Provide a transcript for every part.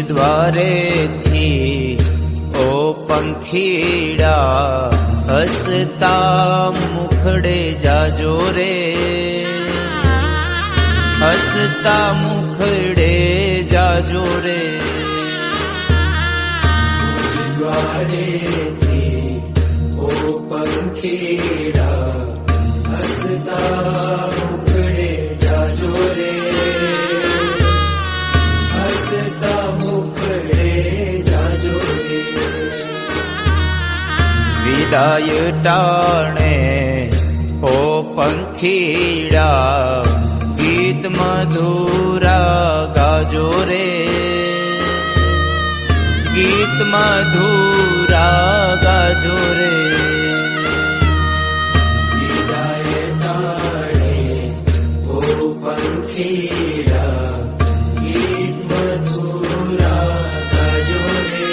દ્વારેથી ઓ પંખીડા હસતા મુખડે જાજો રે, હસતા મુખડે જાજો રે. દ્વારેથી ઓ પંખીડા હસતા મુખડે જાજો રે, હસતા મુખડે જાજો રે. વિદાય ટાણે ઓ પંખીડા ગીત મધુરા ગાજો રે, ગીત મધુરા ગાજો રે. વિદાય ટાણે ઓ પંખીડા ગીત મધુરા ગાજો રે,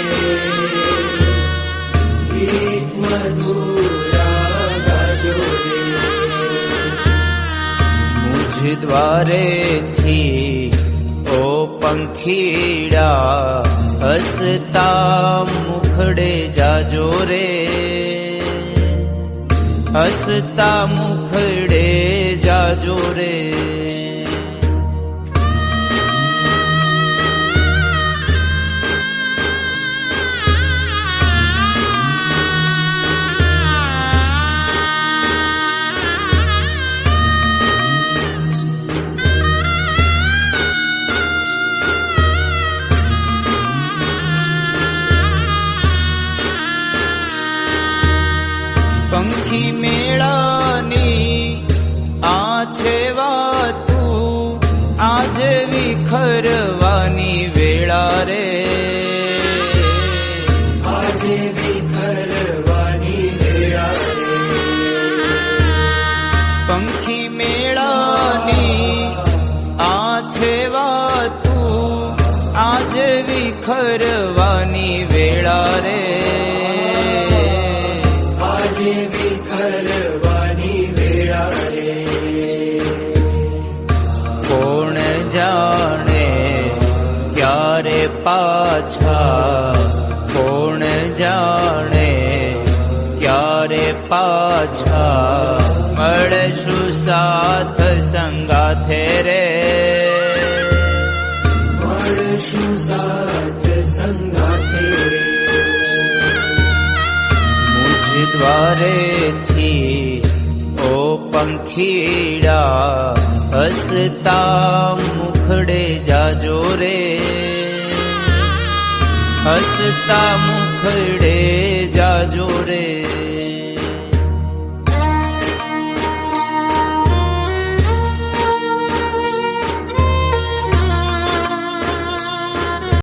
ગીત મધુરા ગાજો રે. મુજ દ્વારેથી ઓ પંખીડા હસતા મુખડે જાજો રે, હસતા મુખડે જાજો રે. પંખી મેળાની આ છે વાતું, આજ વિખરવાની વેળા રે, આજે વિખરવાની વેળા રે. પંખી મેળાની આ છે વાતું, આજ વિખરવાની વેળા રે, આજે વિખરવાની વેળા રે. કોણ જાણે ક્યારે પાછા, કોણ જાણે ક્યારે પાછા મળશું સાથ સંગાથે રે, મળશું સાથ સંગાથે રે. દ્વારેથી ઓ પંખીડા હસતા મુખડે જાજો રે, હસતા મુખડે જાજો રે.